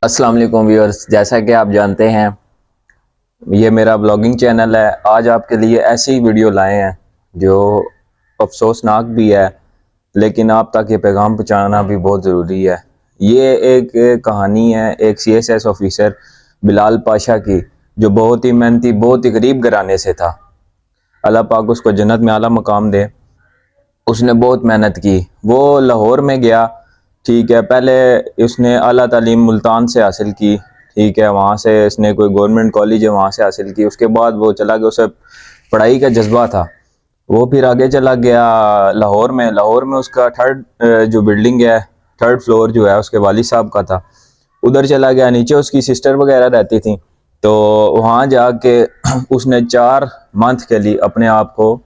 السلام علیکم ویورز، جیسا کہ آپ جانتے ہیں یہ میرا بلاگنگ چینل ہے۔ آج آپ کے لیے ایسی ویڈیو لائے ہیں جو افسوسناک بھی ہے، لیکن آپ تک یہ پیغام پہنچانا بھی بہت ضروری ہے۔ یہ ایک کہانی ہے ایک CSS آفیسر بلال پاشا کی، جو بہت ہی محنتی، بہت ہی غریب گھرانے سے تھا۔ اللہ پاک اس کو جنت میں اعلیٰ مقام دے۔ اس نے بہت محنت کی، وہ لاہور میں گیا، ٹھیک ہے۔ پہلے اس نے اعلیٰ تعلیم ملتان سے حاصل کی، ٹھیک ہے۔ وہاں سے اس نے کوئی گورنمنٹ کالج ہے وہاں سے حاصل کی۔ اس کے بعد وہ چلا گیا، اسے پڑھائی کا جذبہ تھا، وہ پھر آگے چلا گیا لاہور میں اس کا جو بلڈنگ ہے، 3rd فلور جو ہے اس کے والد صاحب کا تھا، ادھر چلا گیا۔ نیچے اس کی سسٹر وغیرہ رہتی تھیں، تو وہاں جا کے اس نے 4 منتھ کے لیے اپنے آپ کو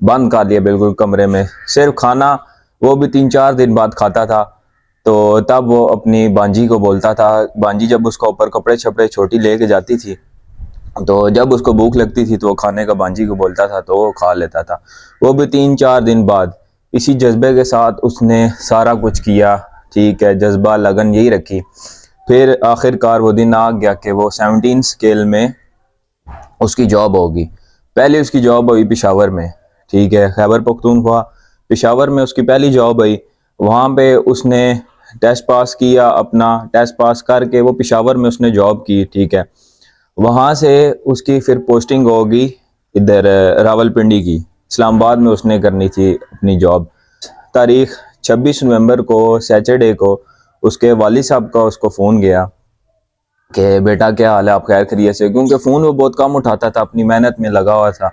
بند کر لیا بالکل کمرے میں، صرف کھانا وہ بھی 3-4 دن بعد کھاتا تھا۔ تو تب وہ اپنی بانجی کو بولتا تھا، بانجی جب اس کا اوپر کپڑے چھپڑے چھوٹی لے کے جاتی تھی، تو جب اس کو بھوک لگتی تھی تو وہ کھانے کا بانجی کو بولتا تھا تو وہ کھا لیتا تھا۔ وہ بھی 3-4 دن بعد اسی جذبے کے ساتھ اس نے سارا کچھ کیا، ٹھیک ہے، جذبہ لگن یہی رکھی۔ پھر آخر کار وہ دن آ گیا کہ وہ 17 اسکیل میں اس کی جاب ہوگی۔ پہلے اس کی جاب ہوئی پشاور میں، ٹھیک ہے، خیبر پختونخوا پشاور میں اس کی پہلی جاب ہوئی۔ وہاں پہ اس نے ٹیسٹ پاس کیا، اپنا ٹیسٹ پاس کر کے وہ پشاور میں اس نے جاب کی، ٹھیک ہے۔ وہاں سے اس کی پھر پوسٹنگ ہوگی ادھر راولپنڈی کی، اسلام آباد میں اس نے کرنی تھی اپنی جاب۔ تاریخ 26 نومبر کو سیچرڈے کو اس کے والد صاحب کا اس کو فون گیا کہ بیٹا کیا حال ہے، آپ خیر خیریت سے؟ کیونکہ فون وہ بہت کم اٹھاتا تھا، اپنی محنت میں لگا ہوا تھا۔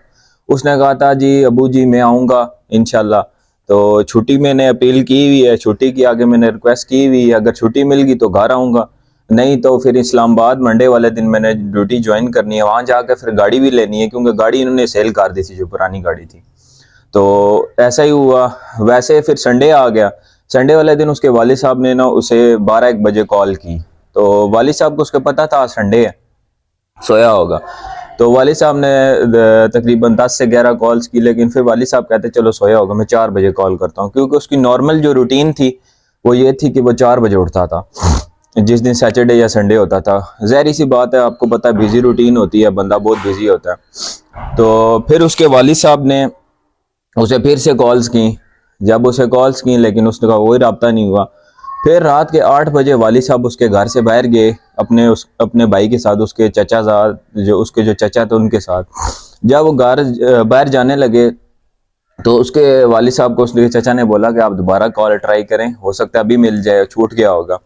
اس نے کہا تھا جی ابو جی میں آؤں گا انشاءاللہ، تو چھٹی میں نے اپیل کی ہوئی ہے، چھٹی کی آگے میں نے ریکویسٹ کی ہوئی ہے، اگر چھٹی مل گئی تو گھر آؤں گا، نہیں تو پھر اسلام آباد منڈے والے دن میں نے ڈیوٹی جوائن کرنی ہے، وہاں جا کے پھر گاڑی بھی لینی ہے، کیونکہ گاڑی انہوں نے سیل کر دی تھی جو پرانی گاڑی تھی۔ تو ایسا ہی ہوا۔ ویسے پھر سنڈے آ گیا، سنڈے والے دن اس کے والد صاحب نے اسے 12-1 بجے کال کی، تو والد صاحب کو اس کو پتہ تھا سنڈے ہے، سویا ہوگا، تو والد صاحب نے تقریباً 10 سے 11 کالز کی، لیکن پھر والد صاحب کہتے چلو سویا ہوگا، میں 4 بجے کال کرتا ہوں، کیونکہ اس کی نارمل جو روٹین تھی وہ یہ تھی کہ وہ 4 بجے اٹھتا تھا جس دن سیچرڈے یا سنڈے ہوتا تھا۔ ظاہری سی بات ہے، آپ کو پتہ ہے بیزی روٹین ہوتی ہے، بندہ بہت بیزی ہوتا ہے۔ تو پھر اس کے والد صاحب نے اسے پھر سے کالز کی، جب اسے کالز کی لیکن اس کا کوئی رابطہ نہیں ہوا۔ پھر رات کے 8 بجے والد صاحب اس کے گھر سے باہر گئے اپنے بھائی کے ساتھ، اس کے چچا زاد جو اس کے جو چچا تھے ان کے ساتھ۔ جب وہ باہر جانے لگے تو اس کے والد صاحب کو اس کے چچا نے بولا کہ آپ دوبارہ کال ٹرائی کریں، ہو سکتا ہے ابھی مل جائے، چھوٹ گیا ہوگا،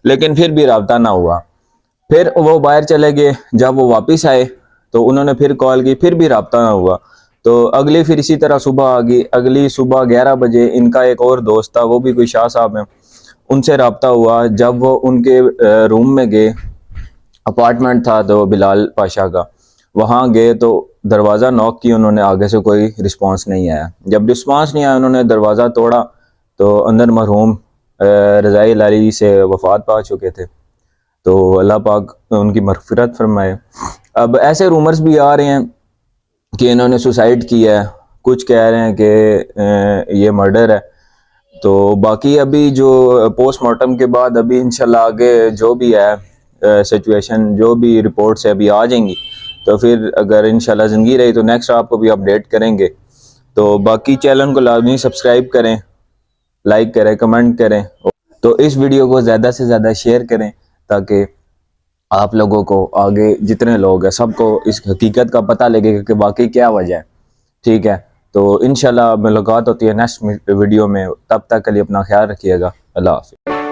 لیکن پھر بھی رابطہ نہ ہوا۔ پھر وہ باہر چلے گئے، جب وہ واپس آئے تو انہوں نے پھر کال کی، پھر بھی رابطہ نہ ہوا۔ تو اگلی پھر اسی طرح صبح آ گئی، اگلی صبح 11 بجے ان کا ایک اور دوست تھا، وہ بھی کوئی شاہ صاحب ہیں، ان سے رابطہ ہوا۔ جب وہ ان کے روم میں گئے، اپارٹمنٹ تھا تو بلال پاشا کا، وہاں گئے تو دروازہ نوک کی، انہوں نے آگے سے کوئی رسپانس نہیں آیا۔ جب رسپانس نہیں آیا انہوں نے دروازہ توڑا تو اندر مرحوم رضائی الہی سے وفات پا چکے تھے، تو اللہ پاک ان کی مغفرت فرمائے۔ اب ایسے رومرز بھی آ رہے ہیں کہ انہوں نے سوسائڈ کیا ہے، کچھ کہہ رہے ہیں کہ یہ مرڈر ہے، تو باقی ابھی جو پوسٹ مارٹم کے بعد ابھی انشاءاللہ آگے جو بھی ہے سچویشن، جو بھی رپورٹس ہے ابھی آ جائیں گی، تو پھر اگر انشاءاللہ زندگی رہی تو نیکسٹ آپ کو بھی اپڈیٹ کریں گے۔ تو باقی چینل کو لازمی سبسکرائب کریں، لائک کریں، کمنٹ کریں، تو اس ویڈیو کو زیادہ سے زیادہ شیئر کریں تاکہ آپ لوگوں کو آگے جتنے لوگ ہیں سب کو اس حقیقت کا پتہ لگے کہ واقعی کیا وجہ ہے، ٹھیک ہے۔ تو انشاءاللہ ملاقات ہوتی ہے نیکسٹ ویڈیو میں، تب تک کے لیے اپنا خیال رکھیے گا، اللہ حافظ۔